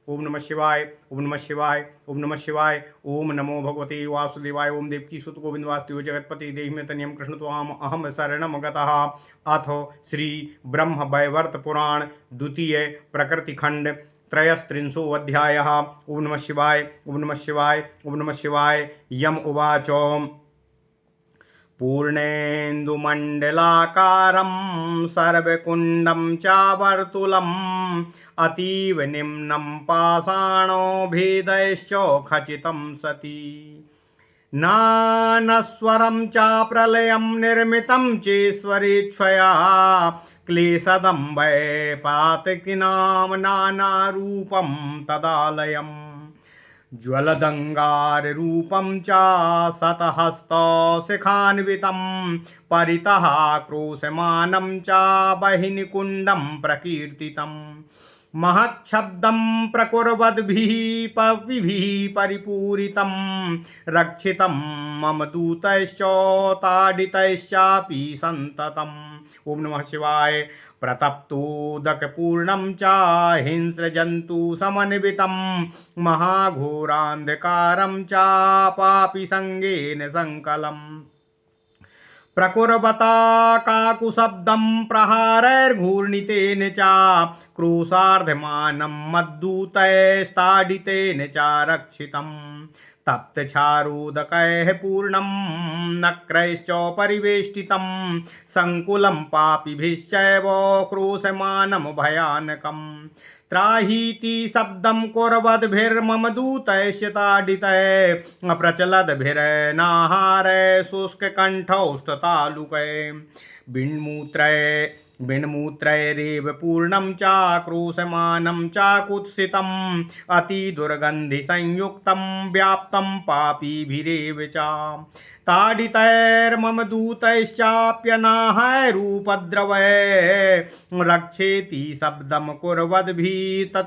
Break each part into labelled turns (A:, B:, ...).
A: ओम नमः शिवाय, ओम नमः शिवाय, ओम नमः शिवाय। ओम नमो भगवते वासुदेवाय। ओम देवकी सुत गोविंद वासुदेव जगतपति देहि में तनियम कृष्ण त्वाम अहम शरणम गतः। अथ श्री ब्रह्म वैवर्त पुराण द्वितीय प्रकृति खंड त्रयस्त्रिंशो अध्यायः। ओम नमः शिवाय, ओम नमः शिवाय, ओम नमः शिवाय। यम उवाच पूर्णेन्दुमण्डलाकारं सर्वकुण्डं चावर्तुलम् अतीव निम्नं पाषाणोभेदैश्च खचितं सति नानस्वरं च प्रलयं निर्मितं चेश्वरेच्छया क्लेशदं वै पातकिनां नानारूपं तदालयम् ज्वलदङ्गाररूपं च शतहस्तशिखान्वितं परितः क्रोशमानं च बहिनिकुण्डं प्रकीर्तितम् महच्छब्दं प्रकुर्वद्भिः पविभिः परिपूरितं रक्षितं मम दूतैश्च ताडितैश्चापि सन्ततम्। ओम नमः शिवाय। प्रतप्तोदकपूर्णं च हिंस्रजन्तुसमन्वितं महाघोरान्धकारं च पापिसङ्गेन सङ्कलम् प्रकुर्वता काकुशब्दं प्रहारैर्घूर्णितेन च क्रोशार्धमानं मद्दूतैस्ताडितेन च रक्षितम् तप्तचारोदकैः पूर्णं नक्रैश्च परिवेष्टितं सङ्कुलं पापिभिश्चैव क्रोशमानं भयानकम् त्राहीति शब्दं कुर्वद्भिर्मम दूतैश्च ताडितैः प्रचलद्भिर्नाहारै शुष्ककण्ठौष्ठतालुकै बिन्मूत्रैरेव पूर्णं चाक्रोशमानं चाकुत्सितम् अतिदुर्गन्धिसंयुक्तं व्याप्तं पापीभिरेव च ताडितैर्मम दूतैश्चाप्यनाहैरुपद्रवै रक्षेति शब्दं कुर्वद्भिः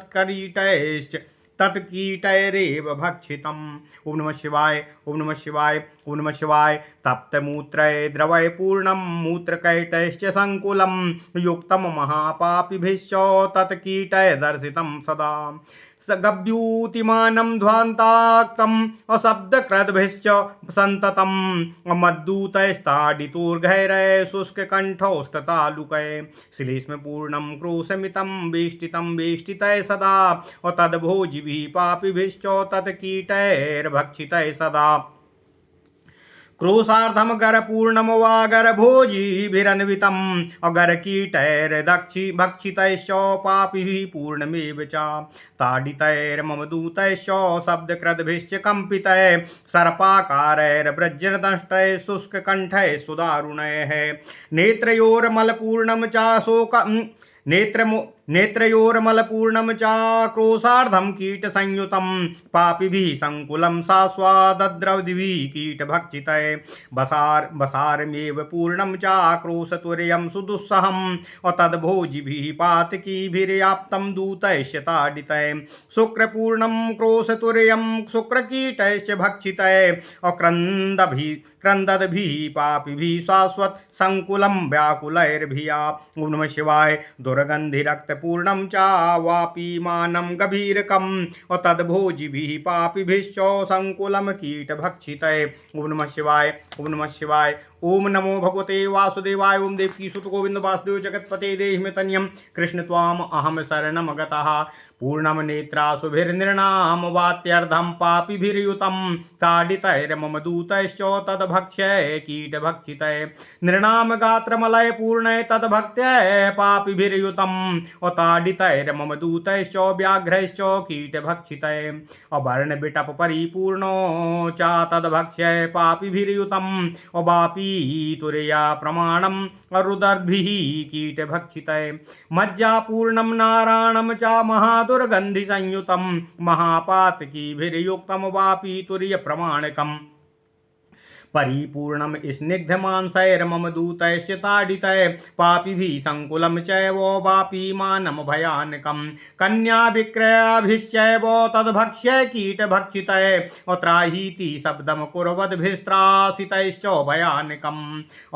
A: तत्कीटैरेव भक्षितम्। ओम नमः शिवाय, ओम नमः शिवाय, ओम नमः शिवाय। तप्तमूत्रै द्रवै पूर्णं मूत्रकैटैश्च सङ्कुलं युक्तं महापापिभिश्च तत्कीटैर्दर्शितं सदा गभ्यूतिमानं ध्वान्ताक्तम् अशब्दक्रद्भिश्च सन्ततं मद्दूतैस्ताडितोर्घैरै शुष्ककण्ठौष्ठतालुकै श्लेष्मपूर्णं क्रोशमितं वेष्टितं वेष्टितै सदा तद्भोजिभिः पापिभिश्च तत्कीटैर्भक्षितै सदा क्रोशार्धम गरपूर्णम वा गरभोजिभिरन्वितम् अगरकीटैर्दक्षि भक्षितैश्च पापिभिः पूर्णमेव च ताडितैर्मम दूतैश्च शब्दक्रद्भिश्च कम्पितैः सर्पाकारैर्वज्रदंष्टैः शुष्ककण्ठैः सुदारुणैः नेत्रयोर्मलपूर्णं च शोक नेत्रयोर्मलपूर्णं चाक्रोशार्धं कीटसंयुतं पापिभिः सङ्कुलं सास्वादद्रवद्भिः कीटभक्षितै बसारमेव पूर्णं चाक्रोशतुर्यं सुदुस्सहं तद्भोजिभिः पातकीभिर्याप्तं दूतैश्च ताडितै शुक्रपूर्णं क्रोशतुर्यं शुक्रकीटैश्च भक्षितै क्रन्दद्भिः पापिभिः शाश्वत सङ्कुलं व्याकुलैर्भिया। ओम नमः शिवाय। दुर्गन्धिरक्तपूर्णं चावापीमानं गभीरकं तद्भोजिभिः पापिभिश्च सङ्कुलं कीटभक्षितै। ओम नमः शिवाय, ओम नमः शिवाय। ओम नमो भगवते वासुदेवाय। ओम देवकी सुत गोविंद वासुदेव जगतपते देहि में तनियम कृष्ण त्वाम अहम शरणम गतः। पूर्णम नेत्रासुभिर्नृणाम वात्यर्धं पापिभिर्युतं ताडितैर्मम दूतैश्च तद्भक्ष्य कीटभक्षितै नृणाम गात्रमलय पूर्णै तद्भक्त्यै पापिभिर्युतं ताडितैर्मम दूतैश्च व्याघ्रैश्च कीटभक्षितै अवर्णबिटप परिपूर्णो च तद्भक्ष्यै पापिभिर्युतं वापी तुरया प्रमाणम् अरुदर्भिः कीटभक्षितै मज्जापूर्णं नारायणं च महादुर्गन्धिसंयुतं महापातकीभिर्युक्तं वापी तुर्यप्रमाणकम् परिपूर्णम स्निग्धमांसैर्मम दूतैश्च ताडितै पापिभिः संकुलं चैव वापीमानं भयानकं कन्याविक्रयाभिश्चैव तद्भक्ष्य कीटभक्षितै त्राहीति शब्दं कुर्वद्भिस्त्रासितैश्च भयानकम्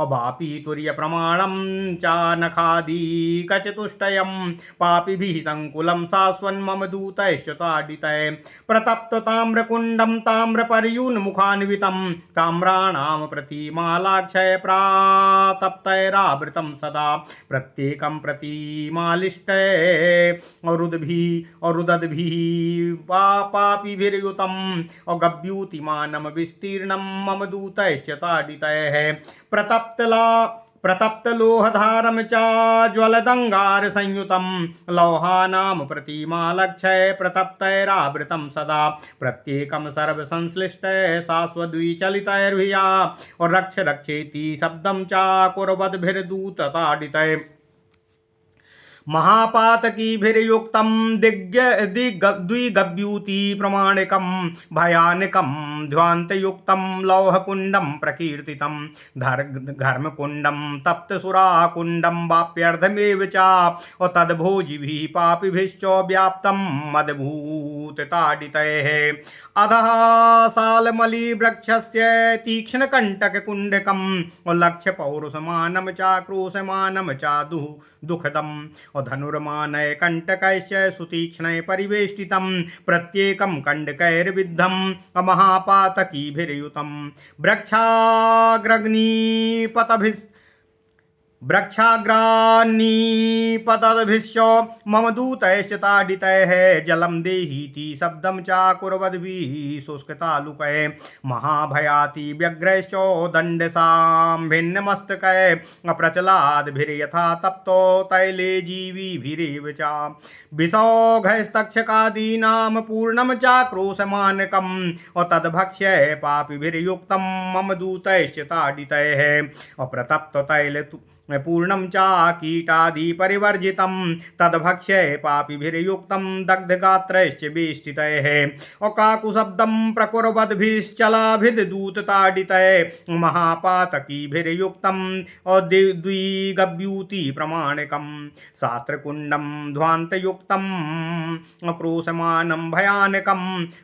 A: अवापि तुर्यप्रमाणं च नखादिकचतुष्टयं पापिभिः संकुलं शाश्वन्मम दूतैश्च ताडितै प्रतप्तताम्रकुण्डं ताम्रपर्यून्मुखान्वितं ताम्राणां प्रतिमालाक्षय प्रातप्तैरावृतं सदा प्रत्येकं प्रतिमालिष्टै अरुदद्भिः पापिभिर्युतम् अगभ्यूतिमानं विस्तीर्णं मम दूतैश्च ताडितैः प्रतप्तलोहधारं च ज्वलदङ्गारसंयुतं लौहानां प्रतिमालक्षय प्रतप्तैरावृतं सदा प्रत्येकं सर्वसंश्लिष्टै शाश्वद्विचलितैर्भिया और रक्ष रक्षेति शब्दं च कुर्वद्भिर्दूतताडितै महापातकीभिर्युक्तं द्विगव्यूति प्रमाणिकं भयानकं ध्वान्तयुक्तं लौहकुण्डं प्रकीर्तितं धर्मकुण्डं तप्तसुराकुण्डं वाप्यर्धमेव च तद्भोजिभिः पापिभिश्च व्याप्तं मदभूतताडितैः अधः सालमलीवृक्षस्य तीक्ष्णकण्टककुण्डकं लक्ष्यपौरुषमानं च क्रोशमानं च दुःखदम् धनुर्मानय कंटकैश्च सुतीक्ष्णै परिवेष्टितं प्रत्येकं कंडकैर्विद्धं महापातकीभिर्युतं वृक्षाग्रान्निपतद्भिश्च मम दूतैश्च ताडितैः जलं देहीति शब्दं च कुर्वद्भिः शुष्कतालुकै महाभयाति व्यग्रैश्च दण्डसां भिन्नमस्तकै प्रचलाद्भिर्यथा तप्तो तैले जीवीभिरेव च विषौघस्तक्षकादीनां पूर्णं च क्रोशमानकं तद्भक्ष्य पापिभिर्युक्तं मम दूतैश्च ताडितैः अप्रतप्ततैल पूर्णं च कीटादि परिवर्जितं तद्भक्ष्य पापिभिर्युक्तं दग्धगात्रैश्च वेष्टितैः अकाकुशब्दं प्रकुर्वद्भिश्चलाभिर्दूतताडितै महापातकीभिर्युक्तं द्विगव्यूति प्रमाणिकं शास्त्रकुण्डं ध्वान्तयुक्तं क्रोशमानं भयानकं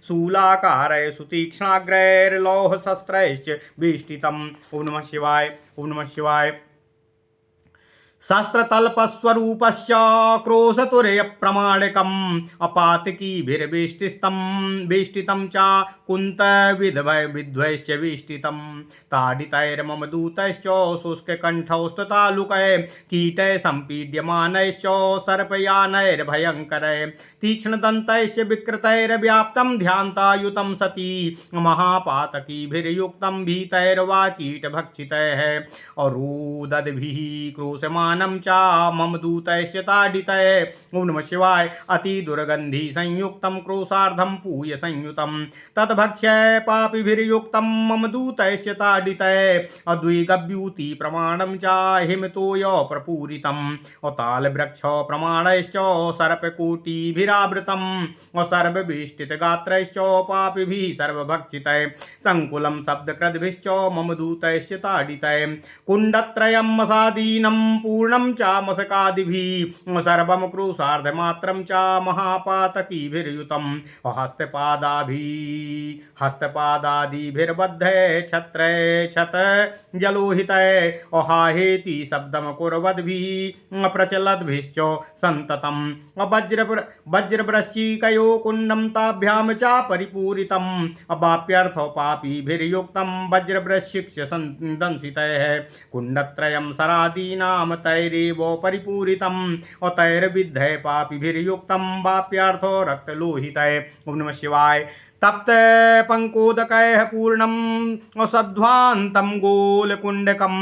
A: शूलाकारैः सुतीक्ष्णाग्रैर्लौहशस्त्रैश्च वेष्टितम्। ओम नमः शिवाय। ओम नमः शिवाय। शस्त्रतल्पस्वरूपश्च क्रोशतुर्यप्रमाणिकम् अपातकीभिर्वेष्टितं वेष्टितं च कुन्तविद्वैश्च वेष्टितं ताडितैर्मम दूतैश्च शुष्ककण्ठौस्ततालुकै कीटैः सम्पीड्यमानैश्च सर्पयानैर्भयङ्करै तीक्ष्णदन्तैश्च विकृतैर्व्याप्तं ध्यान्तायुतं सती महापातकीभिर्युक्तं भीतैर्वा कीटभक्षितैः अरूदद्भिः क्रोशमानं च मम दूतैश्च ताडितै। ओम नमः शिवाय। अति दुर्गंधि संयुक्तं क्रोशार्धं पूय संयुतं तद्भक्ष्य पापिभिर्युक्तं मम दूतैश्च ताडितै अद्विगव्यूति प्रमाणं च हिमतोय प्रपूरितं तालवृक्ष प्रमाणैश्च सर्पकोटिभिरावृतं सर्वविष्टितगात्रैश्च पापिभिः सर्वभक्षितै संकुलं शब्दकृद्भिश्च मम दूतैश्च ताडितै कुण्डत्रयं मसादीनं पूर्णं च मशकादिभिः सर्वं क्रूसार्धमात्रं च महापातकीभिर्युतं हस्तपादादिभिर्बद्धे छत्रे छत जलोहितै अहाहेति शब्दं कुर्वद्भिः प्रचलद्भिश्च सन्ततं वज्रवृश्चिकयो कुण्डं ताभ्यां च परिपूरितं अवाप्यर्थो पापिभिर्युक्तं वज्रवृश्चिक्ष दंसितैः कुण्डत्रयं सरादीनां तैरेव परिपूरितं तैर्विद्धै पापिभिर्युक्तं वाप्यार्थो रक्तलोहितै। ओम नमः शिवाय। तप्त पंकोदकैः पूर्णं सध्वान्तं गोलकुण्डकं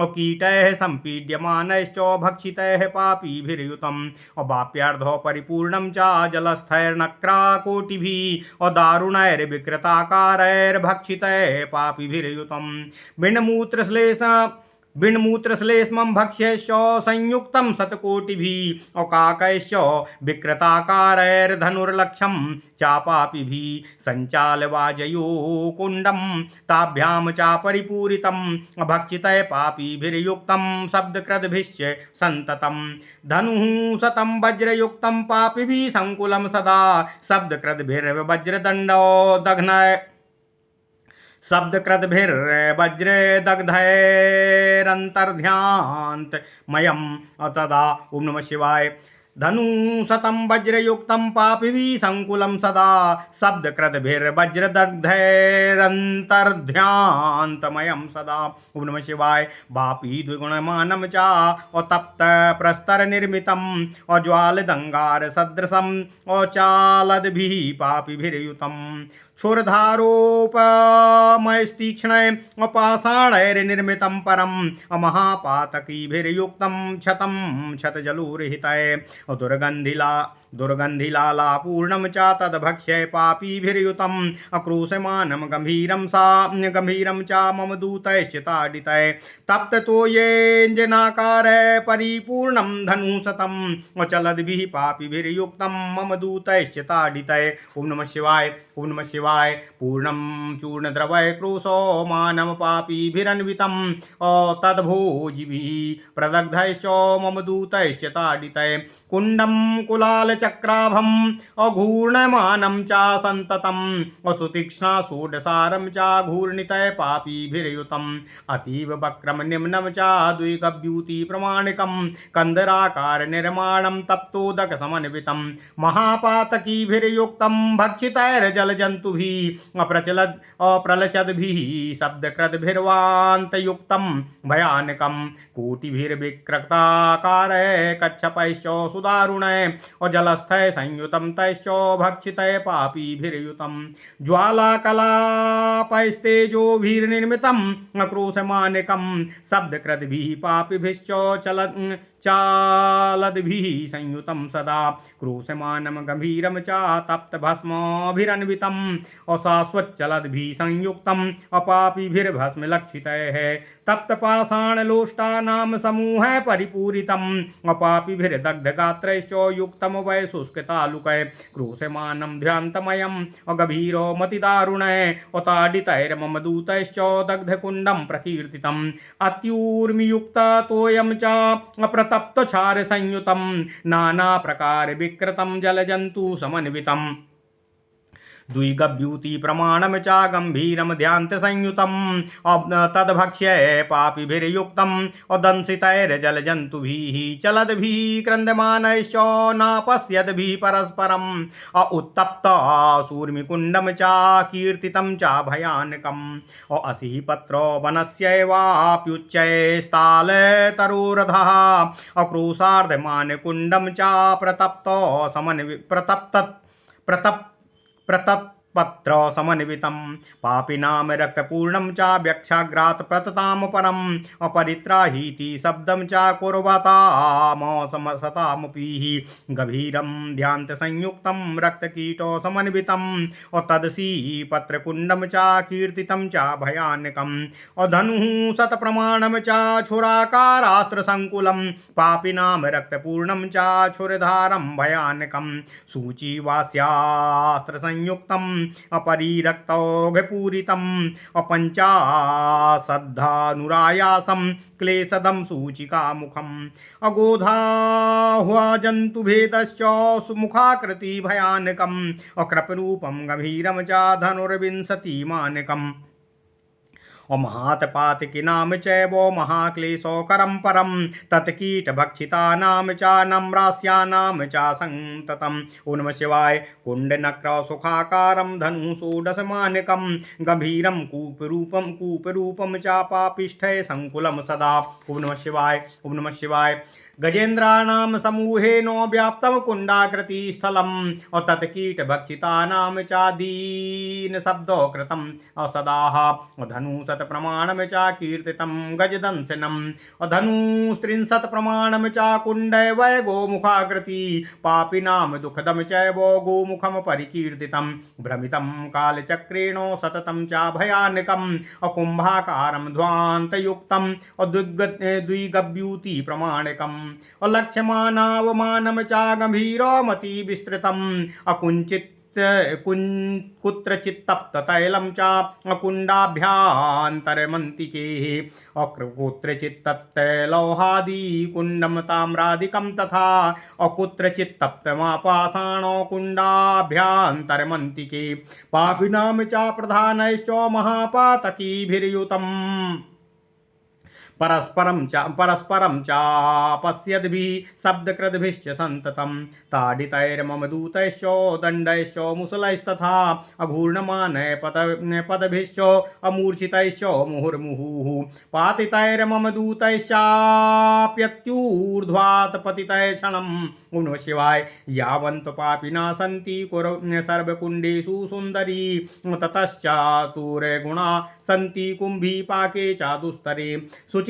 A: कीटैः सम्पीड्यमानैश्च भक्षितैः पापिभिर्युतं वाप्यार्धो परिपूर्णं च जलस्थैर्नक्राकोटिभिः दारुणैर्विकृताकारैर्भक्षितैः पापिभिर्युतं भिन्नमूत्रश्लेष बिण्मूत्रश्लेष्मं भक्ष्यश्च संयुक्तं शतकोटिभिः औकाकैश्च विकृताकारैर्धनुर्लक्षं चापापिभिः सञ्चालवाजयो कुण्डं ताभ्यां चापरिपूरितं भक्षितै पापीभिर्युक्तं शब्दकृद्भिश्च सन्ततं धनुः शतं वज्रयुक्तं पापिभिः सङ्कुलं सदा शब्दकृद्भिर्वज्रदण्डो दघ्नः शब्दकृद्भिर्वज्रदग्धैरन्तर्ध्यान्तमयम् तदा ओम नमः शिवाय धनुशतं वज्रयुक्तं पापिभिः सङ्कुलं सदा शब्दकृद्भिर्वज्रदग्धैरन्तर्ध्यान्तमयं सदा ओम नमः शिवाय वापी द्विगुणमानं च तप्त प्रस्तर निर्मितं ज्वालदंगार सदृशं चालद्भिः पापिभिर्युतं क्षुरधारोपमस्तीक्ष्णै पाषाणैर्निर्मितं परं महापातकीभिर्युक्तं क्षतं क्षतजलोरहितै दुर्गन्धिलालापूर्णं च तद्भक्ष्य पापीभिर्युतं अक्रोशमानं गम्भीरं च मम दूतैश्च ताडितै तप्ततोयेञ्जनाकारः परिपूर्णं धनुशतं चलद्भिः पापीभिर्युक्तं मम दूतैश्च ताडितै ओम नमः शिवाय ओम नमः शिवाय पूर्णं चूर्णद्रवै क्रोशो मानव पापीभिरन्वितं तद्भोजिभिः प्रदग्धैश्च मम दूतैश्च ताडितै कुण्डं कुलालचक्राभम् अघूर्णमानं च सन्ततम् असुतीक्ष्णा षोडशारं च घूर्णितै पापीभिर्युतम् अतीव वक्रं निम्नं च द्विगव्यूति प्रमाणिकं कन्दराकार निर्माणं तप्तोदकसमन्वितं महापातकीभिर्युक्तं भक्षितैर्जलजन्तुभिः अप्रलचद्भिः शब्दकृद्भिर्वान्तयुक्तं भयानकं कोटिभिर्विकृताकारः कच्छपैश्च सुदारुणै जलस्थै संयुतं तैश्च भक्षितै पापीभिर्युतं ज्वालाकलापैस्तेजोभिर्निर्मितं क्रोशमानिकं शब्दकृद्भिः पापिभिश्च चालद्भिः संयुतं सदा क्रोशमानं गम्भीरं च तप्तभस्माभिरन्वितम् अशाश्वच्चलद्भिः संयुक्तम् अपापिभिर्भस्मलक्षितैः तप्तपाषाणलोष्टानां समूहः परिपूरितम् अपापिभिर्दग्धगात्रैश्च युक्तं वै शुष्कतालुकै क्रोशमानं ध्यान्तमयम् अगभीरो मतिदारुणै अताडितैर्मम दूतैश्च दग्धकुण्डं प्रकीर्तितम् अत्यूर्मियुक्ततोयं च अप्रतप्तक्षारसंयुतं नानाप्रकारविकृतं जलजन्तु समन्वितम् द्विगव्यूति प्रमाणं च गम्भीरं ध्यान्तसंयुतं तद्भक्ष्य पापिभिर्युक्तं दंसितैर्जलजन्तुभिः चलद्भिः क्रन्दमानैश्च नापश्यद्भिः परस्परं उत्तप्त सूर्मिकुण्डं च कीर्तितं च भयानकम् असिः पत्रो वनस्यैवाप्युच्चैस्तालतरोरधः अक्रोशार्धमानकुण्डं च प्रतप्पत्र समन्वितं पापिनां रक्तपूर्णं च व्यक्षाग्रात् प्रततां परम् अपरित्राहीति शब्दं च कुर्वतामसतामपीः गभीरं ध्यान्तसंयुक्तं रक्तकीटो समन्वितं तदसीपत्रकुण्डं च कीर्तितं च भयानकम् धनुः शतप्रमाणं च छुराकारास्त्रसङ्कुलं पापिनां रक्तपूर्णं च छुरधारं भयानकं सूचीवास्यास्त्रसंयुक्तम् अपरिरक्तौघपूरितम् अपञ्चाशद्धानुरायासं क्लेशदं सूचिकामुखम् अगोधाह्वजन्तुभेदश्च सुमुखाकृति भयानकम् अकृपरूपं गभीरं च धनुर्विंशतिमानकम् महातपातिकीनां चैव महाक्लेशोकरं परं तत्कीटभक्षितानां च नम्रास्यानां च सन्ततम् ओम नमः शिवाय कुण्डनक्रसुखाकारं धनुषोडशमानिकं गम्भीरं कूपरूपं च पापिष्ठै सङ्कुलं सदा ओम नमः शिवाय ओम नमः शिवाय गजेन्द्राणां समूहेन व्याप्तं कुण्डाकृतिस्थलं तत्कीटभक्षितानां च दीनशब्दो कृतं सदाः धनुशत प्रमाणम च कीर्तितं गजदंशनम् धनुस्त्रिंशत् प्रमाणम च कुण्डे वै गोमुखाकृति पापिनां दुःखदं चैव गोमुखं परिकीर्तितं भ्रमितं कालचक्रेण सततं च भयानकम् कुम्भाकारं ध्वान्तयुक्तं द्विगव्यूति प्रमाणकम् लक्ष्यमानावमानं च गम्भीरमति विस्तृतम् अकुञ्चित् कुत्रचित् तप्ततैलं च कुण्डाभ्यान्तरमन्तिके कुत्रचित् तप्तैलोहादिकुण्डं ताम्रादिकं तथा कुत्रचित् तप्तमापाषाणो कुण्डाभ्यान्तरमन्तिके पापिनां च प्रधानैश्च महापातकीभिर्युतम् परस्परं च पश्यद्भिः शब्दकृद्भिश्च सन्ततं ताडितैर्मम दूतैश्च दण्डैश्च मुसलैस्तथा अघूर्णमानैः पदभिश्च अमूर्छितैश्च मुहुर्मुहुः पातितैर्मम दूतैश्चाप्यत्यूर्ध्वात् पतितैः क्षणम् ओं नमः शिवाय यावन्त पापिना सन्ति सर्वकुण्डेषु सुन्दरी ततश्चातुरे गुणा सन्ति कुम्भीपाके चादुस्तरे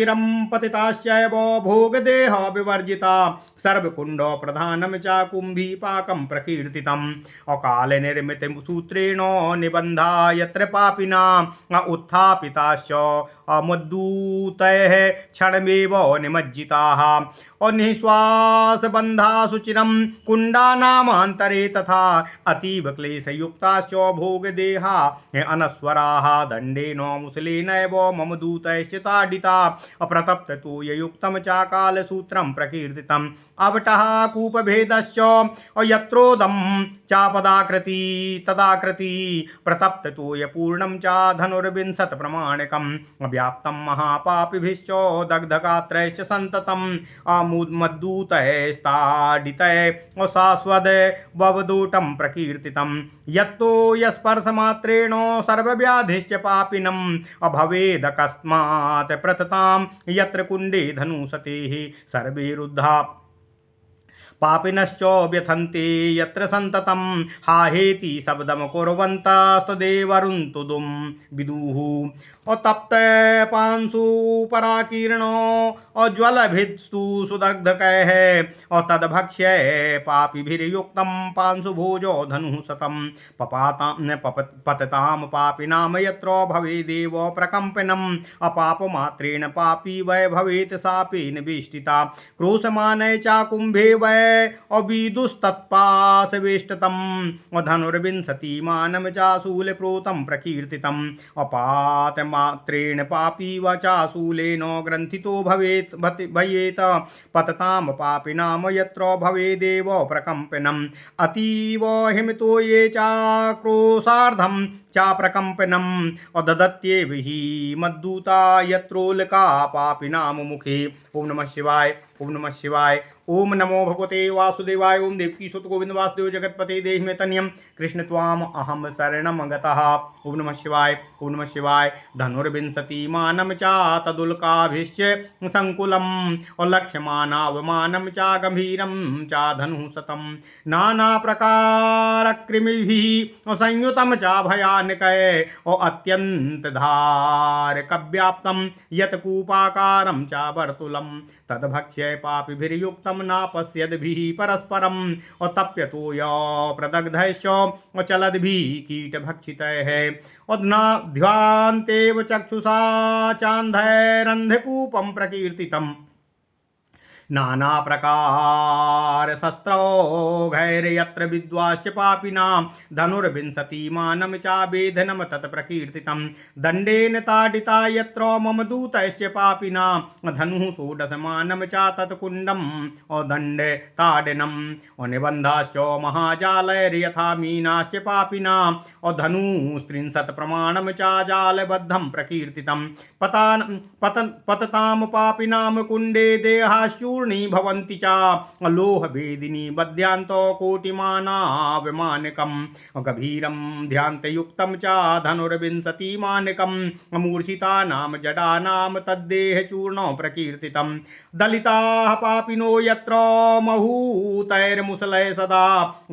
A: चिरं पतिताश्चैव भोगदेह विवर्जिता सर्वकुण्ड प्रधानं च कुम्भीपाकं प्रकीर्तितम् अकाले निर्मित सूत्रेण निबन्धा यत्र पापिना उत्थापिताश्च अमुद्धूतैः क्षणमेव निमज्जिताः निःश्वासबन्धा सुचिरं कुण्डानामान्तरे तथा अतीव क्लेशयुक्ताश्च भोगदेहा अनस्वराः दण्डेन मुसलेनैव मम दूतैश्च ताडिता अप्रतप्त तु ययुक्तं च कालसूत्रं प्रकीर्तितम् अवटः कूपभेदश्च यत्रोदं चापदाकृति तदाकृति प्रतप्त तु यपूर्णं च धनुर्विंशत् प्रमाणकं व्याप्तं महापापिभिश्च दग्धगात्रैश्च सन्ततम् मद्दूतैस्ताडितैः शाश्वत ववदूटं प्रकीर्तितं यत्तो यस्पर्शमात्रेण सर्वव्याधिश्च पापिनम् अभवेदकस्मात् प्रततां यत्र कुण्डे धनुषतेः सर्वे रुद्धा पापिनश्च व्यथन्ते यत्र सन्ततं हाहेति शब्दं कुर्वन्तस्तदेवरुन्तुदुं विदुः तप्त पांशु पराकीर्णो अज्वलभित्सु सुदग्धकैः तद्भक्ष्य पापिभिर्युक्तं पांशुभोजो धनुशतं पततां पापिनां यत्र भवेदेव प्रकम्पनम् अपापमात्रेण पापी वै भवेत् शापेन वेष्टिता क्रोशमाने च कुम्भे वै अविदुस्तत्पाशवेष्टितं धनुर्विंशतिमानं च शूलप्रोतं प्रकीर्तितम् अपातमात्रेण पापी वचाशूलेन ग्रन्थितो भयेत पततां पापिनां यत्र भवेदेव प्रकम्पनम् अतीव हिमितो ये चाक्रोशार्धं चा प्रकम्पनम् अददत्येव हि मद्दूता यत्रोल्का पापिनां मुखे ओं नमः शिवाय ओं नमः शिवाय ओम नमो भगवते वासुदेवाय ओम देवकी सुत गोविंद वासुदेव जगतपते देहि मे तन्यम कृष्ण त्वाम अहम शरणम गतः ओम नमः शिवाय ओम नमः शिवाय धनुर्विंशतिमानं च तदुल्काभिश्च संकुलम् लक्ष्यमानावमानं च गंभीरं च धनुशतं नानाप्रकारकृमिभिः संयुतं च भयानकैः अत्यन्तधारकव्याप्तं यत्कूपाकारं च वर्तुलं तद्भक्ष्य पापिभिर्युक्तं नापश्यद्भिः परस्परम् तप्यतो य प्रदग्धैश्च चलद्भिः कीटभक्षितैः ध्यान्तेव चक्षुषा चान्धैरन्धकूपं प्रकीर्तितम् नाना प्रकार शस्त्रौघैर्यत्र विद्वाश्च पापिनां धनुर्विंशतिमानं च वेधनं तत् प्रकीर्तितं दण्डेन ताडिता यत्र मम दूतैश्च पापिनां धनुः षोडशमानं च तत्कुण्डं दण्डे ताडनं निबन्धाश्च महाजालैर्यथा मीनाश्च पापिनां धनुस्त्रिंशत् प्रमाणं च जालबद्धं प्रकीर्तितं पततां पापिनां कुण्डे देहाश्चूर्णं चूर्णी भवन्ति च लोह वेदिनी बध्यांतो कोटिमाना विमानकम गभीरम ध्यान्तयुक्तं च धनुर्विंशति मानकम मूर्छिता नाम जडा नाम तद्देह चूर्णो प्रकीर्तितम दलिताः पापिनो यत्र महूतैर्मुसलय सदा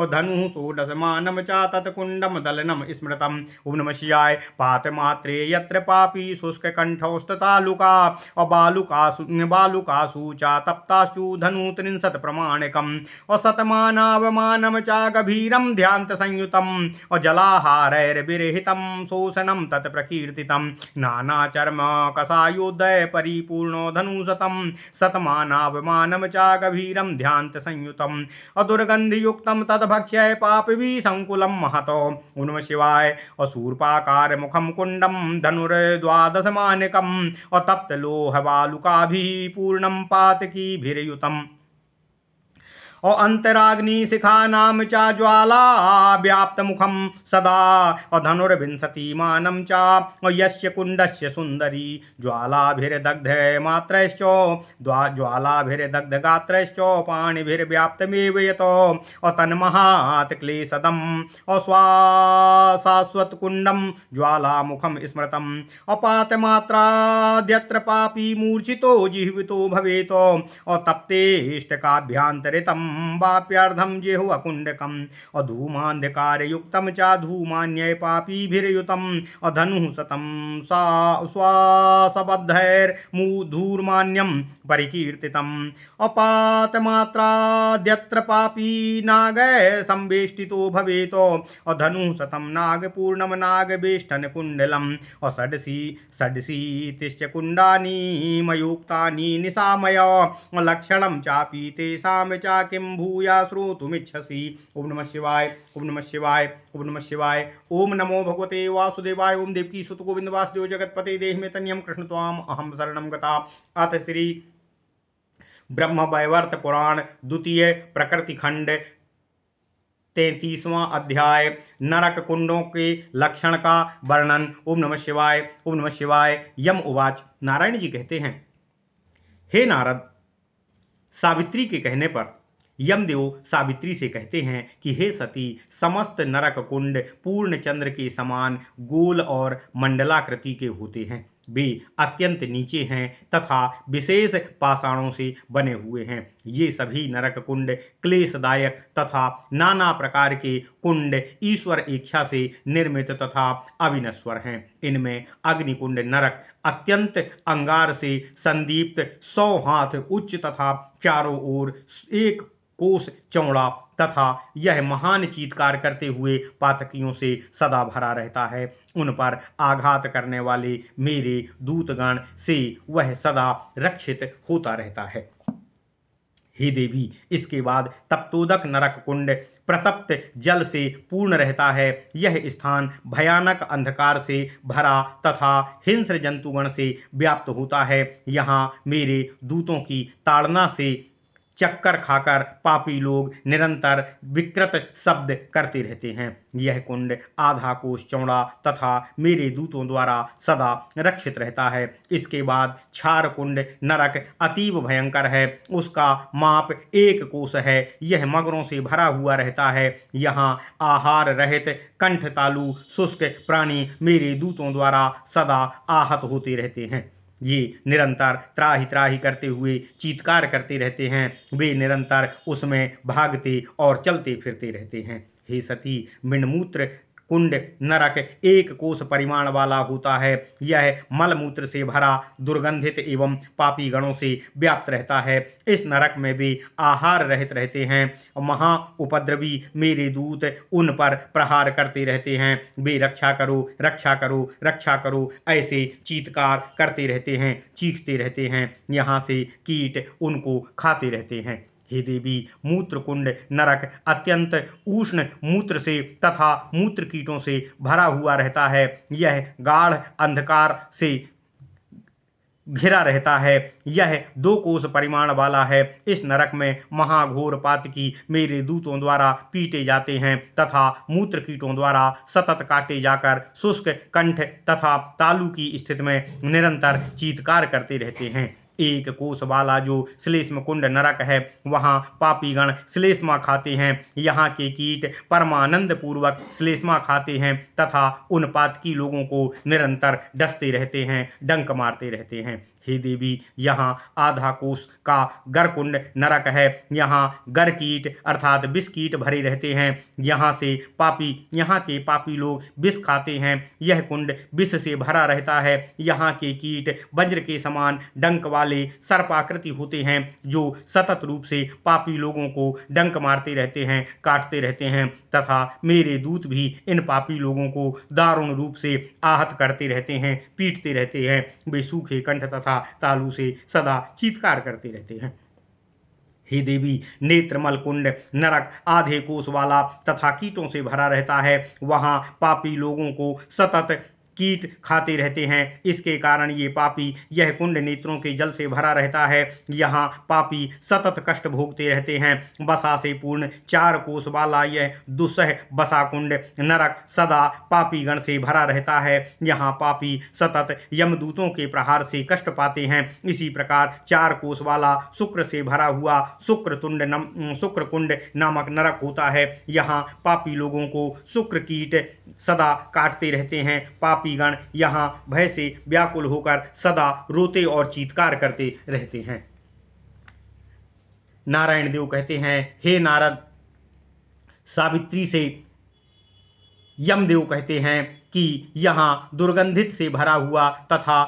A: धनुः षोडशमानं च तत्कुण्डं दलनं स्मृतम्। ओम नमः शिवाय। पातमात्रे यत्र पापी शुष्ककण्ठौस्ततालुका बालुकासु च तप्तासु धनु त्रिंशत् प्रमाणकम् शतमानावमानं च गभीरं ध्यान्तसंयुतं जलाहारैर्विरहितं शोषणं तत् प्रकीर्तितं नानाचर्म कषायोदय परिपूर्णो धनुशतं शतमानावमानं च गभीरं ध्यान्तसंयुतं दुर्गन्धियुक्तं तद्भक्ष्य पापविसङ्कुलं महतो। ओम नमः शिवाय। अशूर्पाकार मुखम कुंडम धनुर्द्वादशमानकम तप्तलोहबालुकाभिः पूर्णं पातकीभिर्युतम् और अंतराग्नि शिखा नाम च ज्वाला व्याप्त मुखम सदा और धनुर्विंशति मानम च और यस्य कुंडस्य सुंदरी ज्वालाभिर्दग्ध मात्रश्च ज्वालाभिर्दग्ध गात्रश्च पाणिभिर्व्याप्तमेव यतो और तन्महात् क्लेशदम और शाश्वत कुंडम ज्वालामुखम स्मृतम अपातमात्राद्यत्र पापी मूर्छितो जिह्वितो भवेतो और तप्तेष्टकाभ्यान्तरितम वाप्यार्धम जिह्वकुण्डकम् अधूमान्धकारयुक्तं च धूमान्यै पापीभिर्युतम् अधनुः शतं श्वासबद्धैर्मूधूर्मान्यं परिकीर्तितम् अपातमात्राद्यत्र पापी नागै संवेष्टितो भवेतो अधनुः शतं नागपूर्णं नागवेष्टनकुण्डलम् षड्शीतिश्च कुण्डानि मयोक्तानि निशामय लक्षणं चापि तेषां च किं भूया श्रोतुमिच्छसि। ओम नमः शिवाय। ओम नमः शिवाय। ओम नमः शिवाय। ओम नमो भगवते वासुदेवाय। ओम देवकी सुत गोविंद वासुदेव जगतपते देहि में तन्यम कृष्ण त्वाम अहम शरणं गता। अथ श्री ब्रह्म वैवर्त पुराण द्वितीय प्रकृति खंड 33वां अध्याय नरक कुंडों के लक्षण का वर्णन। ओम नमः शिवाय। ओम नमः शिवाय। यम उवाच। नारायण जी कहते हैं, हे नारद, सावित्री के कहने पर यमदेव सावित्री से कहते हैं कि हे सती, समस्त नरक कुंड पूर्ण चंद्र के समान गोल और मंडलाकृति के होते हैं। वे अत्यंत नीचे हैं तथा विशेष पाषाणों से बने हुए हैं। ये सभी नरक कुंड क्लेशदायक तथा नाना प्रकार के कुंड ईश्वर इच्छा से निर्मित तथा अविनश्वर हैं। इनमें अग्निकुंड नरक अत्यंत अंगार से संदीप्त 100 हाथ उच्च तथा चारों ओर 1 कोस चौड़ा तथा यह महान चीत्कार करते हुए पातकियों से सदा भरा रहता है। उन पर आघात करने वाले मेरे दूतगण से वह सदा रक्षित होता रहता है। हे देवी, इसके बाद तप्तोदक नरक कुंड प्रतप्त जल से पूर्ण रहता है। यह स्थान भयानक अंधकार से भरा तथा हिंस्र जंतुगण से व्याप्त होता है। यहाँ मेरे दूतों की ताड़ना से चक्कर खाकर पापी लोग निरंतर विकृत शब्द करते रहते हैं। यह कुंड आधा कोस चौड़ा तथा मेरे दूतों द्वारा सदा रक्षित रहता है। इसके बाद क्षार कुंड नरक अतीव भयंकर है। उसका माप 1 कोस है। यह मगरों से भरा हुआ रहता है। यहाँ आहार रहित कंठतालु शुष्क प्राणी मेरे दूतों द्वारा सदा आहत होते रहते हैं। ये निरंतर त्राहि त्राहि करते हुए चीत्कार करते रहते हैं। वे निरंतर उसमें भागते और चलते फिरते रहते हैं। हे सती, मिंडमूत्र कुंड नरक 1 कोस परिमाण वाला होता है। यह मलमूत्र से भरा दुर्गंधित एवं पापी गणों से व्याप्त रहता है। इस नरक में वे आहार रहित रहते हैं। महा उपद्रवी मेरे दूत उन पर प्रहार करते रहते हैं। वे रक्षा करो, रक्षा करो, रक्षा करो ऐसे चीत्कार करते रहते हैं, चीखते रहते हैं। यहाँ से कीट उनको खाते रहते हैं। हे देवी, मूत्र कुंड नरक अत्यंत उष्ण मूत्र से तथा मूत्र कीटों से भरा हुआ रहता है। यह गाढ़ अंधकार से घिरा रहता है। यह 2 कोस परिमाण वाला है। इस नरक में महाघोर पातकी मेरे दूतों द्वारा पीटे जाते हैं तथा मूत्र कीटों द्वारा सतत काटे जाकर शुष्क कंठ तथा तालु की स्थिति में निरंतर चीत्कार करते रहते हैं। एक कोस वाला जो श्लेष्म कुंड नरक है, वहाँ पापीगण श्लेष्मा खाते हैं। यहाँ के कीट परमानंद पूर्वक श्लेष्मा खाते हैं तथा उन पातकी लोगों को निरंतर डसते रहते हैं, डंक मारते रहते हैं। हे देवी, यहाँ आधा कोस का गरकुंड नरक है। यहाँ गर कीट अर्थात विष कीट भरे रहते हैं। यहाँ के पापी लोग विष खाते हैं। यह कुंड विष से भरा रहता है। यहाँ के कीट वज्र के समान डंक वाले सर्पाकृति होते हैं, जो सतत रूप से पापी लोगों को डंक मारते रहते हैं, काटते रहते हैं तथा मेरे दूत भी इन पापी लोगों को दारुण रूप से आहत करते रहते हैं, पीटते रहते हैं। वे सूखे कंठ तथा तालू से सदा चीत्कार करते रहते हैं। हे देवी, नेत्रमल कुंड नरक आधे कोस वाला तथा कीटों से भरा रहता है। वहाँ पापी लोगों को सतत कीट खाते रहते हैं। इसके कारण ये पापी यह कुंड नेत्रों के जल से भरा रहता है। यहाँ पापी सतत कष्ट भोगते रहते हैं। बसा से पूर्ण 4 कोस वाला यह दुस्सह बसा कुंड नरक सदा पापी गण से भरा रहता है। यहाँ पापी सतत यमदूतों के प्रहार से कष्ट पाते हैं। इसी प्रकार 4 कोस वाला शुक्र से भरा हुआ शुक्र कुंड नामक नरक होता है। यहाँ पापी लोगों को शुक्र कीट सदा काटते रहते हैं। पापीगण यहाँ भय से व्याकुल होकर सदा रोते और चीत्कार करते रहते हैं। नारायण देव कहते हैं, हे नारद, सावित्री से यमदेव कहते हैं कि यहाँ दुर्गंधित से भरा हुआ तथा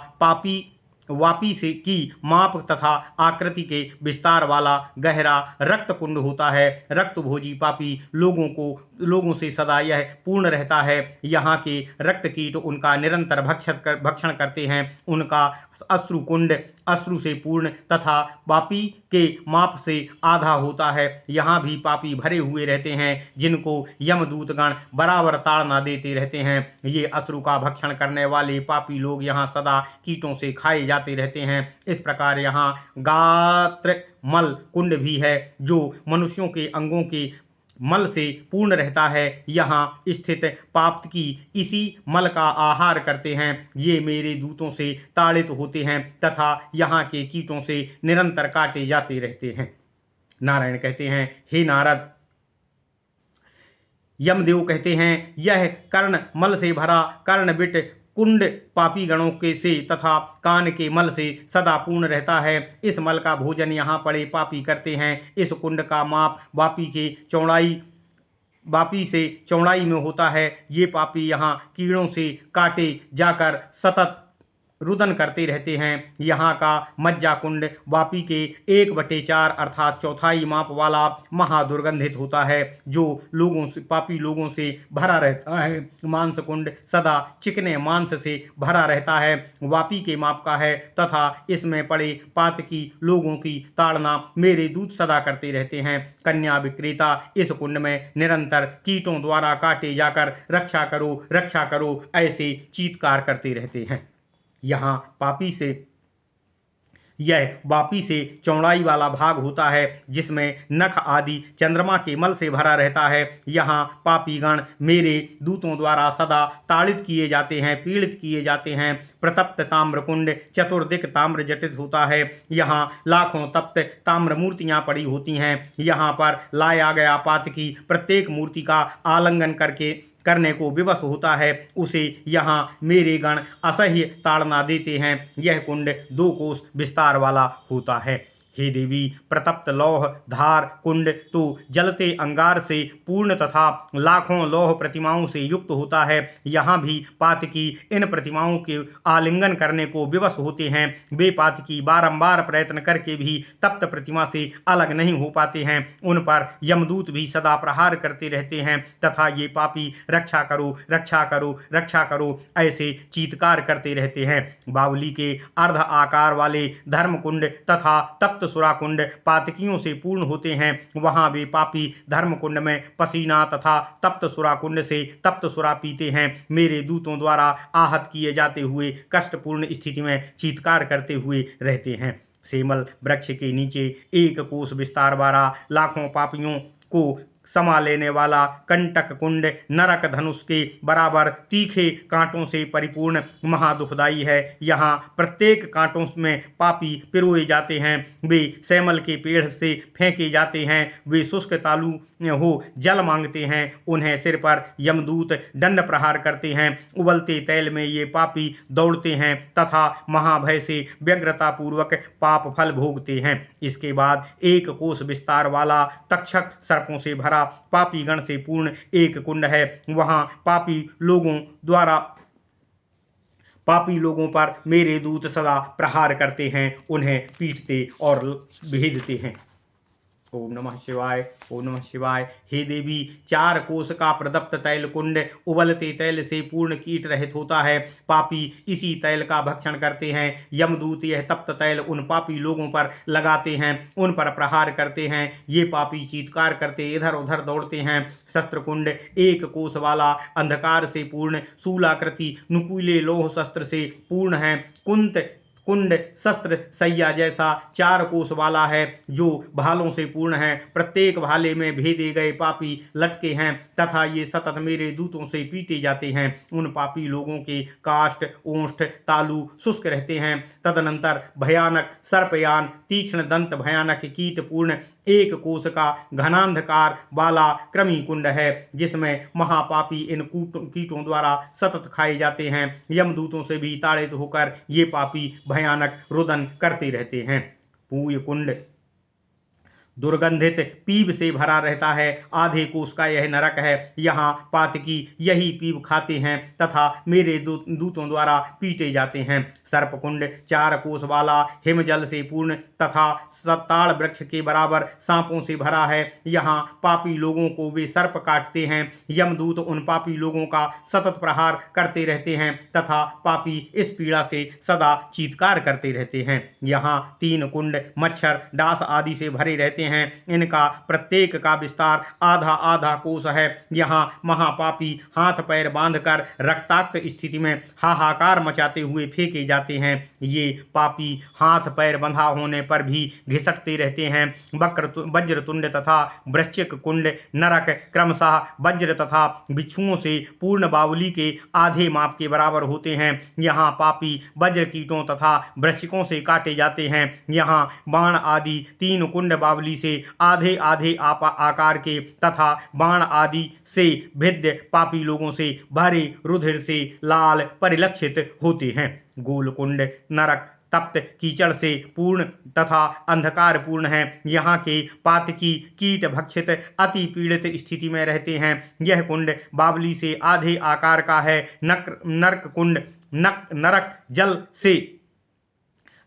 A: वापी से की माप तथा आकृति के विस्तार वाला गहरा रक्त कुंड होता है। रक्त भोजी पापी लोगों से सदा यह पूर्ण रहता है। यहाँ के रक्त कीट उनका निरंतर भक्षण करते हैं। उनका अश्रु कुंड अश्रु से पूर्ण तथा पापी के माप से आधा होता है। यहाँ भी पापी भरे हुए रहते हैं, जिनको यमदूतगण बराबर ताड़ना देते रहते हैं। ये अश्रु का भक्षण करने वाले पापी लोग यहाँ सदा कीटों से खाए जाते रहते हैं। इस प्रकार यहाँ गात्र मल कुंड भी है, जो मनुष्यों के अंगों के मल से पूर्ण रहता है। यहाँ स्थित पाप्तकी इसी मल का आहार करते हैं। ये मेरे दूतों से ताड़ित होते हैं तथा यहाँ के कीटों से निरंतर काटे जाते रहते हैं। नारायण कहते हैं, हे नारद, यमदेव कहते हैं, यह कर्ण मल से भरा कर्णबिट कुंड पापी गणों के से तथा कान के मल से सदा पूर्ण रहता है। इस मल का भोजन यहाँ पड़े पापी करते हैं। इस कुंड का माप वापी से चौड़ाई में होता है। ये पापी यहाँ कीड़ों से काटे जाकर सतत रुदन करते रहते हैं। यहाँ का मज्जा कुंड वापी के 1/4 अर्थात चौथाई माप वाला महादुर्गंधित होता है, जो पापी लोगों से भरा रहता है। मांस कुंड सदा चिकने मांस से भरा रहता है, वापी के माप का है तथा इसमें पड़े पातकी लोगों की ताड़ना मेरे दूत सदा करते रहते हैं। कन्या विक्रेता इस कुंड में निरंतर कीटों द्वारा काटे जाकर रक्षा करो ऐसे चीत्कार करते रहते हैं। यहाँ वापी से चौड़ाई वाला भाग होता है, जिसमें नख आदि चंद्रमा के मल से भरा रहता है। यहाँ पापीगण मेरे दूतों द्वारा सदा ताड़ित किए जाते हैं, पीड़ित किए जाते हैं। प्रतप्त ताम्र कुंड चतुर्दिक ताम्र जटित होता है। यहाँ लाखों तप्त ताम्र मूर्तियाँ पड़ी होती हैं। यहाँ पर लाया गया पातकी प्रत्येक मूर्ति का आलिंगन करने को विवश होता है। उसे यहाँ मेरे गण असह्य ताड़ना देते हैं। यह कुंड 2 कोस विस्तार वाला होता है। हे देवी, प्रतप्त लौह धार कुंड तो जलते अंगार से पूर्ण तथा लाखों लौह प्रतिमाओं से युक्त होता है। यहाँ भी पातकी इन प्रतिमाओं के आलिंगन करने को विवश होते हैं। वे पातकी बारंबार प्रयत्न करके भी तप्त प्रतिमा से अलग नहीं हो पाते हैं। उन पर यमदूत भी सदा प्रहार करते रहते हैं तथा ये पापी रक्षा करो ऐसे चीत्कार करते रहते हैं। बावली के अर्ध आकार वाले धर्म कुंड तथा तप्त सुरा कुंड पातकियों से पूर्ण होते हैं। वहां वे पापी धर्म कुंड में पसीना तथा तप्त सुरा कुंड से तप्त सुरा पीते हैं। मेरे दूतों द्वारा आहत किए जाते हुए कष्टपूर्ण स्थिति में चीत्कार करते हुए रहते हैं। सेमल वृक्ष के नीचे 1 कोस विस्तार वाला लाखों पापियों को समा लेने वाला कंटक कुंड नरक धनुष के बराबर तीखे कांटों से परिपूर्ण महादुखदायी है। यहाँ प्रत्येक कांटों में पापी पिरोए जाते हैं। वे सैमल के पेड़ से फेंके जाते हैं। वे शुष्क तालु हो जल मांगते हैं। उन्हें सिर पर यमदूत दंड प्रहार करते हैं। उबलते तैल में ये पापी दौड़ते हैं तथा महाभय से व्यग्रता पूर्वक पाप फल भोगते हैं। इसके बाद एक कोस विस्तार वाला तक्षक सर्पों से भरा पापी गण से पूर्ण एक कुंड है। वहां पापी लोगों पर मेरे दूत सदा प्रहार करते हैं, उन्हें पीटते और भेदते हैं। ओम नमः शिवाय, ओम नमः शिवाय। हे देवी, 4 कोस का प्रदप्त तैल कुंड उबलते तैल से पूर्ण कीट रहित होता है। पापी इसी तैल का भक्षण करते हैं। यमदूत यह तप्त तैल उन पापी लोगों पर लगाते हैं, उन पर प्रहार करते हैं। ये पापी चीत्कार करते इधर उधर दौड़ते हैं। शस्त्र कुंड 1 कोस वाला अंधकार से पूर्ण शूलाकृति नुकीले लोह शस्त्र से पूर्ण है। कुंड शस्त्र सैया जैसा 4 कोस वाला है, जो भालों से पूर्ण है। प्रत्येक भाले में भेदे गए पापी लटके हैं तथा ये सतत मेरे दूतों से पीटे जाते हैं। उन पापी लोगों के काष्ठ ओष्ठ तालु शुष्क रहते हैं। तदनंतर भयानक सर्पयान तीक्ष्ण दंत भयानक कीट पूर्ण 1 कोस का घनांधकार वाला क्रमी कुंड है, जिसमें महापापी इन कीटों द्वारा सतत खाए जाते हैं। यमदूतों से भी ताड़ित होकर ये पापी भयानक रुदन करते रहते हैं। पूय कुंड दुर्गंधित पीप से भरा रहता है। आधे कोस का यह नरक है। यहाँ पातकी यही पीप खाते हैं तथा मेरे दूतों द्वारा पीटे जाते हैं। सर्पकुंड 4 कोस वाला हिमजल से पूर्ण तथा ताड़ वृक्ष के बराबर सांपों से भरा है। यहाँ पापी लोगों को वे सर्प काटते हैं। यमदूत उन पापी लोगों का सतत प्रहार करते रहते हैं तथा पापी इस पीड़ा से सदा चीत्कार करते रहते हैं। यहाँ 3 कुंड मच्छर डास आदि से भरे रहते हैं। इनका प्रत्येक का विस्तार आधा आधा कोस है। यहाँ महापापी हाथ पैर बांधकर रक्ताक्त स्थिति में हाहाकार मचाते हुए फेंके जाते हैं। ये पापी हाथ पैर बंधा होने पर भी घिसटते रहते हैं। वज्रतुंड तथा वृश्चिक कुंड नरक क्रमशः वज्र तथा बिच्छुओं से पूर्ण बावली के आधे माप के बराबर होते हैं। यहाँ पापी वज्र कीटों तथा वृश्चिकों से काटे जाते हैं। यहाँ बाण आदि 3 कुंड बावली से आधे आधे आकार के तथा बाण आदि से भिद्य पापी लोगों से भरे रुधिर से लाल परिलक्षित होते हैं। गोलकुंड नरक तप्त कीचड़ से पूर्ण तथा अंधकार पूर्ण है। यहाँ के पातकी कीट भक्षित अति पीड़ित स्थिति में रहते हैं। यह कुंड बावली से आधे आकार का है। नरक कुंड नरक जल से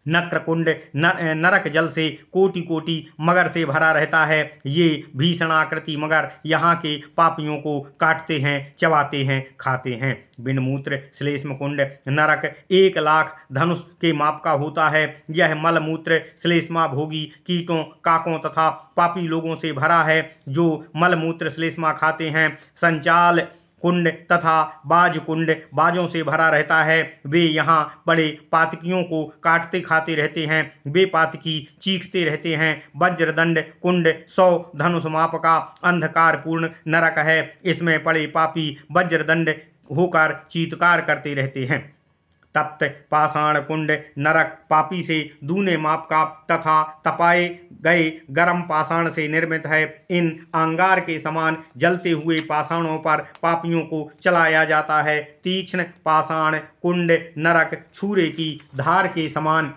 A: नक्रकुंड नरक जल से कोटि कोटि मगर से भरा रहता है। ये भीषणाकृति मगर यहाँ के पापियों को काटते हैं, चबाते हैं, खाते हैं। बिनमूत्र श्लेष्म कुंड नरक 1 लाख धनुष के माप का होता है। यह मलमूत्र श्लेष्मा भोगी कीटों काकों तथा पापी लोगों से भरा है, जो मलमूत्र श्लेष्मा खाते हैं। संचाल कुंड तथा बाज कुंड बाजों से भरा रहता है। वे यहाँ बड़े पातकियों को काटते खाते रहते हैं। वे पातकी चीखते रहते हैं। वज्रदंड कुंड 100 धनुष माप का अंधकार पूर्ण नरक है। इसमें बड़े पापी वज्रदंड होकर चीत्कार करते रहते हैं। तप्त पाषाण कुंड नरक पापी से दूने माप का तथा तपाए गए गरम पाषाण से निर्मित है। इन अंगार के समान जलते हुए पाषाणों पर पापियों को चलाया जाता है। तीक्ष्ण पाषाण कुंड नरक छुरे की धार के समान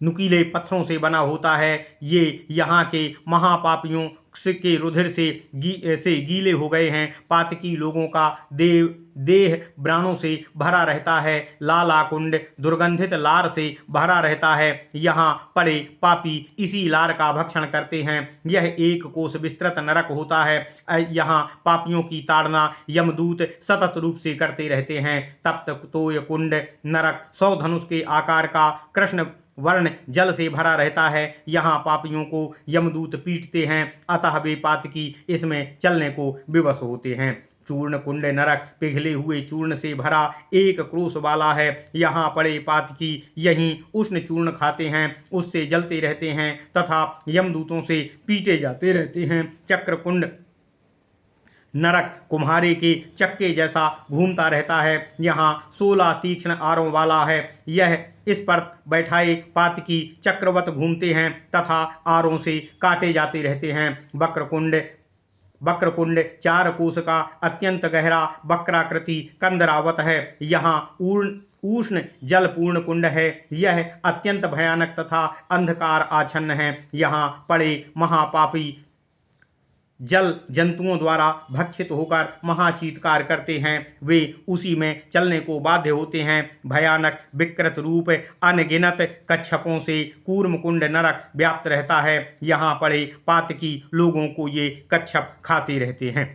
A: नुकीले पत्थरों से बना होता है। ये यहाँ के महापापियों के रुधिर से गीले हो गए हैं। पातकी लोगों का देह प्राणों से भरा रहता है। लाला कुंड दुर्गंधित लार से भरा रहता है। यहाँ पड़े पापी इसी लार का भक्षण करते हैं। यह 1 कोस विस्तृत नरक होता है। यहाँ पापियों की ताड़ना यमदूत सतत रूप से करते रहते हैं। तप्त तोय कुंड नरक 100 धनुष के आकार का कृष्ण वर्ण जल से भरा रहता है। यहाँ पापियों को यमदूत पीटते हैं, अतः वे पातकी इसमें चलने को विवश होते हैं। चूर्ण कुंड नरक पिघले हुए चूर्ण से भरा एक क्रोश वाला है। यहाँ पड़े पातकी यहीं उष्ण चूर्ण खाते हैं, उससे जलते रहते हैं तथा यमदूतों से पीटे जाते रहते हैं। चक्र कुंड नरक कुम्हारे के चक्के जैसा घूमता रहता है। यहाँ 16 तीक्ष्ण आरों वाला है। यह इस पर बैठाए पातकी चक्रवत घूमते हैं तथा आरों से काटे जाते रहते हैं। वक्रकुंड 4 कोस का अत्यंत गहरा वक्राकृति कंदरावत है। यहाँ उष्ण जल पूर्ण कुंड है। यह अत्यंत भयानक तथा अंधकार आच्छन्न है। यहाँ पड़े महापापी जल जंतुओं द्वारा भक्षित होकर महाचीत्कार करते हैं। वे उसी में चलने को बाध्य होते हैं। भयानक विकृत रूप अनगिनत कच्छपों से कूर्मकुंड नरक व्याप्त रहता है। यहाँ पड़े पातकी लोगों को ये कच्छप खाते रहते हैं।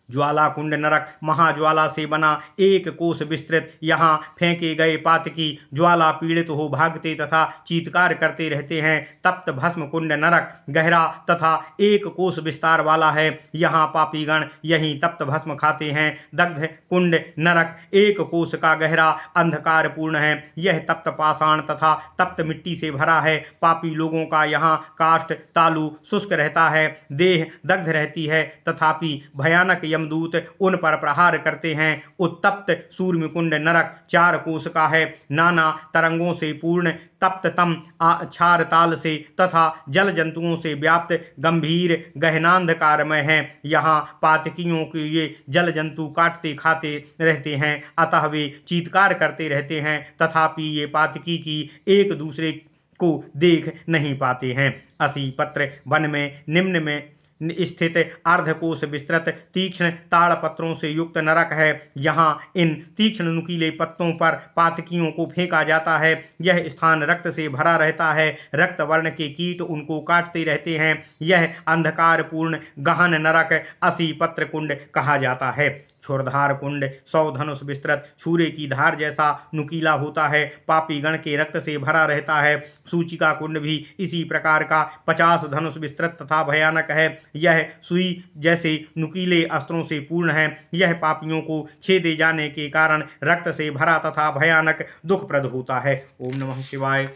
A: ज्वाला कुंड नरक महाज्वाला से बना एक कोस विस्तृत। यहाँ फेंके गए पातकी ज्वाला पीड़ित हो भागते तथा चीत्कार करते रहते हैं। तप्त भस्म कुंड नरक गहरा तथा एक कोस विस्तार वाला है। यहाँ पापीगण यहीं तप्त भस्म खाते हैं। दग्ध कुंड नरक एक कोस का गहरा अंधकार पूर्ण है। यह तप्त पाषाण तथा तप्त मिट्टी से भरा है। पापी लोगों का यहाँ काष्ठ तालु शुष्क रहता है, देह दग्ध रहती है, तथापि भयानक यमदूत उन पर प्रहार करते हैं। उत्तप्त सूर्यकुंड नरक 4 कोस का है, नाना तरंगों से पूर्ण, तप्ततम क्षार ताल से तथा जल जंतुओं से व्याप्त गंभीर गहनांधकारमय है। यहाँ पातकियों के ये जल जंतु काटते खाते रहते हैं, अतः वे चीत्कार करते रहते हैं, तथापि ये पातकी की एक दूसरे को देख नहीं पाते हैं। असी पत्र वन में निम्न में स्थित अर्धकोश विस्तृत तीक्ष्ण ताड़ पत्रों से युक्त नरक है। यहाँ इन तीक्ष्ण नुकीले पत्तों पर पातकियों को फेंका जाता है। यह स्थान रक्त से भरा रहता है। रक्त वर्ण के कीट उनको काटते रहते हैं। यह अंधकारपूर्ण गहन नरक असी पत्र कुंड कहा जाता है। छुरधार कुंड 100 धनुष विस्तृत छुरे की धार जैसा नुकीला होता है। पापी गण के रक्त से भरा रहता है। सूचिका कुंड भी इसी प्रकार का 50 धनुष विस्तृत तथा भयानक है। यह सुई जैसे नुकीले अस्त्रों से पूर्ण है। यह पापियों को छेदे जाने के कारण रक्त से भरा तथा भयानक दुखप्रद होता है। ओम नमः शिवाय।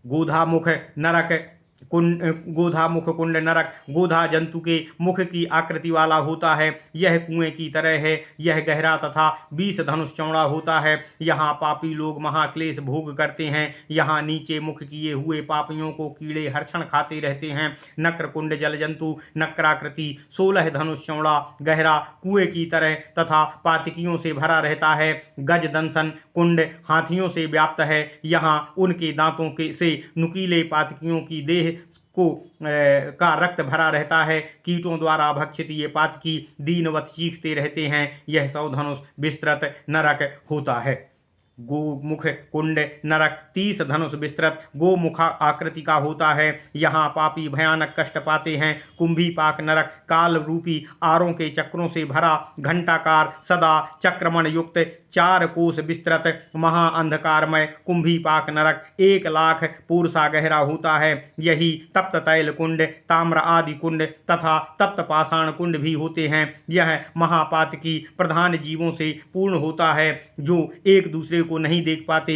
A: गोधामुख नरक गोधामुख कुंड नरक गोधा जंतु के मुख की आकृति वाला होता है। यह कुएं की तरह है। यह गहरा तथा 20 धनुष चौड़ा होता है। यहाँ पापी लोग महाक्लेश भोग करते हैं। यहाँ नीचे मुख किए हुए पापियों को कीड़े हर्षण खाते रहते हैं। नक्र कुंड जल जंतु नक्राकृति 16 धनुष चौड़ा गहरा कुएं की तरह तथा पातकियों से भरा रहता है। गज दंसन कुंड हाथियों से व्याप्त है। यहाँ उनके दांतों के से नुकीले पातकियों की देह का रक्त भरा रहता है। कीटों द्वारा भक्षित ये पातकी दीनवत चीखते रहते हैं। यह 100 धनुष विस्तृत नरक होता है। गोमुख कुंड नरक 30 धनुष विस्तृत गोमुख आकृति का होता है। यहाँ पापी भयानक कष्ट पाते हैं। कुंभीपाक नरक काल रूपी आरों के चक्रों से भरा घंटाकार सदा चक्रमण युक्त 4 कोस विस्तृत महा अंधकारमय कुंभीपाक नरक 1 लाख पूर्सा गहरा होता है। यही तप्त तैल कुंड ताम्र आदि कुंड तथा तप्त पाषाण कुंड भी होते हैं। यह महापातकी प्रधान जीवों से पूर्ण होता है, जो एक दूसरे को नहीं देख पाते।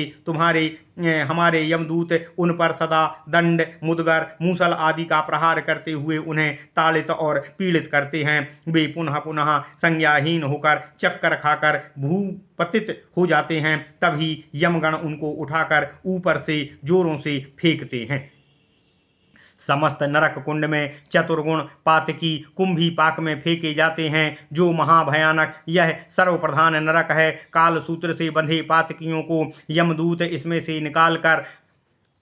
A: हमारे यमदूत उन पर सदा दंड मुदगर मूसल आदि का प्रहार करते हुए उन्हें ताड़ित और पीड़ित करते हैं। वे पुनः पुनः संज्ञाहीन होकर चक्कर खाकर भूपतित हो जाते हैं। तभी यमगण उनको उठाकर ऊपर से जोरों से फेंकते हैं। समस्त नरक कुंड में चतुर्गुण पातकी कुंभीपाक में फेंके जाते हैं, जो महाभयानक यह सर्वप्रधान नरक है। काल सूत्र से बंधे पातकियों को यमदूत इसमें से निकालकर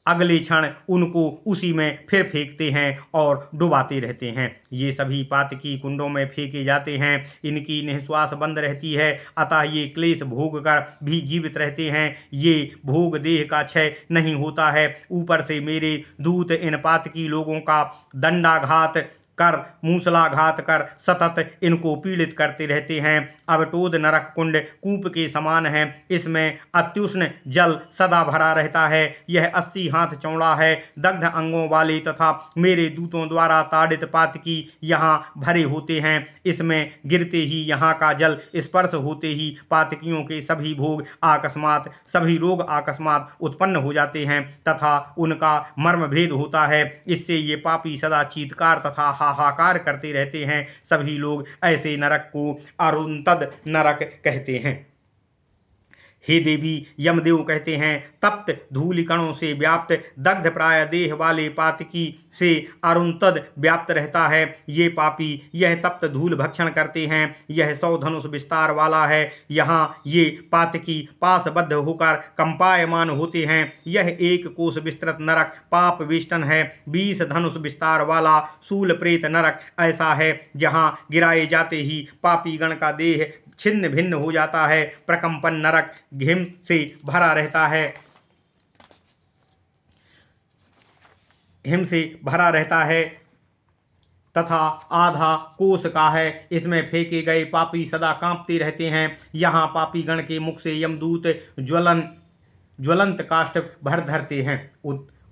A: अगले क्षण उनको उसी में फिर फेंकते हैं और डुबाते रहते हैं। ये सभी पातकी कुंडों में फेंके जाते हैं। इनकी निःश्वास बंद रहती है, अतः ये क्लेश भोग कर भी जीवित रहते हैं। ये भोग देह का क्षय नहीं होता है। ऊपर से मेरे दूत इन पातकी लोगों का दंडाघात कर मूसलाघात कर सतत इनको पीड़ित करते रहते हैं। अवटोद नरक कुंड कूप के समान है, इसमें अत्युष्ण जल सदा भरा रहता है। यह 80 हाथ चौड़ा है। दग्ध अंगों वाले तथा मेरे दूतों द्वारा ताड़ित पातकी यहाँ भरे होते हैं। इसमें गिरते ही यहाँ का जल स्पर्श होते ही पातकियों के सभी भोग अकस्मात, सभी रोग अकस्मात उत्पन्न हो जाते हैं तथा उनका मर्म भेद होता है। इससे ये पापी सदा चीत्कार तथा हाहाकार करते रहते हैं। सभी लोग ऐसे नरक को अरुंतद नरक कहते हैं। हे देवी, यमदेव कहते हैं, तप्त धूलिकणों से व्याप्त दग्ध प्राय देह वाले पातकी से अरुंतद व्याप्त रहता है। ये पापी यह तप्त धूल भक्षण करते हैं। यह 100 धनुष विस्तार वाला है। यहाँ ये पातकी पासबद्ध होकर कंपायमान होते हैं। यह 1 कोस विस्तृत नरक पाप वेष्टन है। 20 धनुष विस्तार वाला शूल प्रेत नरक ऐसा है, जहाँ गिराए जाते ही पापी गण का देह छिन्न भिन्न हो जाता है। प्रकंपन नरक घिम से भरा रहता है, हिम से भरा रहता है तथा आधा कोस का है। इसमें फेंके गए पापी सदा कांपते रहते हैं। यहाँ पापी गण के मुख से यमदूत ज्वलंत काष्ठ भर धरते हैं।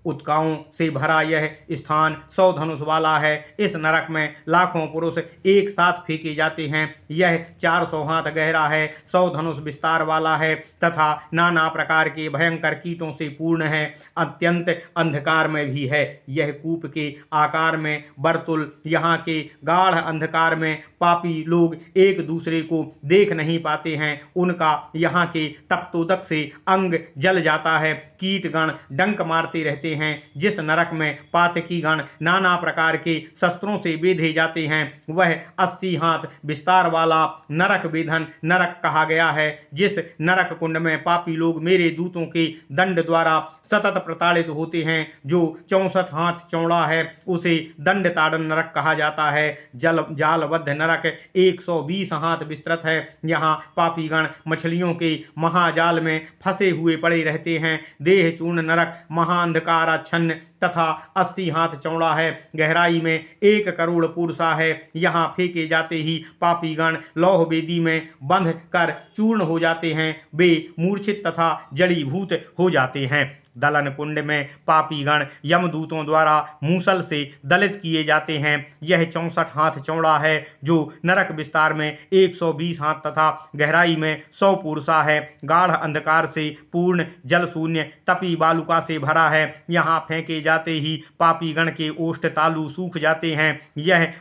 A: उत्काओं से भरा यह स्थान 100 धनुष वाला है। इस नरक में लाखों पुरुष एक साथ फेंके जाते हैं। यह 400 हाथ गहरा है, 100 धनुष विस्तार वाला है तथा नाना प्रकार के भयंकर कीटों से पूर्ण है। अत्यंत अंधकार में भी है। यह कूप के आकार में वर्तुल, यहाँ के गाढ़ अंधकार में पापी लोग एक दूसरे को देख नहीं पाते हैं। उनका यहाँ के तप्तोदक से अंग जल जाता है। कीटगण डंक मारते रहते हैं। जिस नरक में पातकी गण नाना प्रकार के शस्त्रों से बेधे जाते हैं, वह 80 हाथ विस्तार वाला नरक वेधन नरक कहा गया है। जिस नरक कुंड में पापी लोग मेरे दूतों के दंड द्वारा सतत प्रताड़ित होते हैं, जो 64 हाथ चौड़ा है, उसे दंड ताड़न नरक कहा जाता है। जालबद्ध नरक 120 हाथ विस्तृत है। यहाँ पापी गण मछलियों के महाजाल में फंसे हुए पड़े रहते हैं। देह चूर्ण नरक महाअंधकाराच्छन्न तथा 80 हाथ चौड़ा है। गहराई में 1 करोड़ पुरुषा है। यहाँ फेंके जाते ही पापी गण लौह वेदी में बंध कर चूर्ण हो जाते हैं। वे मूर्छित तथा जड़ीभूत हो जाते हैं। दलन कुंड में पापी गण यमदूतों द्वारा मूसल से दलित किए जाते हैं। यह 64 हाथ चौड़ा है, जो नरक विस्तार में 120 हाथ तथा गहराई में 100 पुरुषा है। गाढ़ अंधकार से पूर्ण जल शून्य तपी बालुका से भरा है। यहाँ फेंके जाते ही पापी गण के ओष्ठ तालु सूख जाते हैं। यह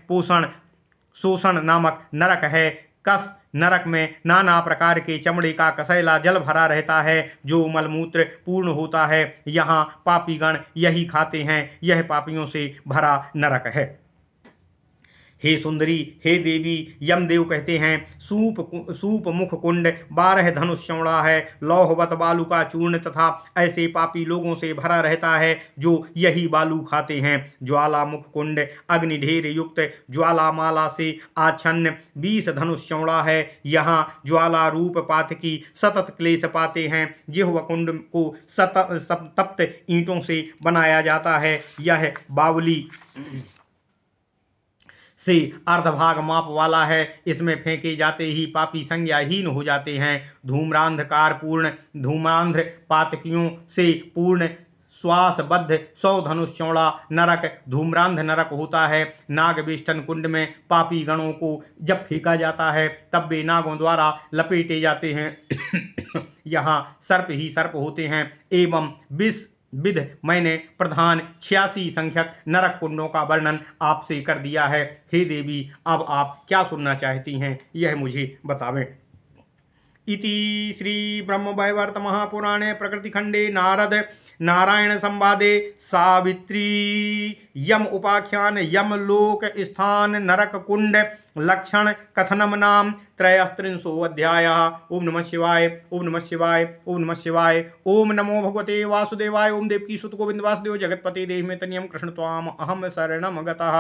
A: शोषण नामक नरक है। कस नरक में नाना प्रकार के चमड़े का कसैला जल भरा रहता है, जो मलमूत्र पूर्ण होता है। यहाँ पापी गण यही खाते हैं। यह पापियों से भरा नरक है। हे सुंदरी, हे देवी, यमदेव कहते हैं, सूप मुख कुंड 12 धनुष चौड़ा है। लौहवत बालू का चूर्ण तथा ऐसे पापी लोगों से भरा रहता है, जो यही बालू खाते हैं। ज्वाला मुख कुंड अग्निढेर युक्त ज्वालामाला से आच्छन्न 20 धनुष चौड़ा है। यहाँ ज्वाला रूप पातकी सतत क्लेश पाते हैं। जिह्वा कुंड को तप्त ईंटों से बनाया जाता है। यह बावली से अर्धभाग माप वाला है। इसमें फेंके जाते ही पापी संज्ञाहीन हो जाते हैं। धूम्रांधकार पूर्ण धूम्रांध्र पातकियों से पूर्ण श्वासबद्ध 100 धनुष चौड़ा नरक धूम्रांध नरक होता है। नागवेष्टन कुंड में पापी गणों को जब फेंका जाता है, तब वे नागों द्वारा लपेटे जाते हैं। यहाँ सर्प ही सर्प होते हैं। एवं विध मैंने प्रधान 86 संख्यक नरक कुंडों का वर्णन आपसे कर दिया है। हे देवी, अब आप क्या सुनना चाहती हैं, यह मुझे बतावें। इति श्री ब्रह्मवैवर्त महापुराणे प्रकृतिखंडे नारायण संवादे सावित्री यम उपाख्यान यमलोक स्थान नरक कुंड लक्षण कथनम नाम 33 अध्यायः। ओम नमः शिवाय, ओम नमः शिवाय, ओम नमः शिवाय। ओम नमो भगवते वासुदेवाय। ओम देवकी सुत गोविंद वासुदेव जगतपते देहि में तनियम कृष्ण त्वाम अहम शरणम गतः।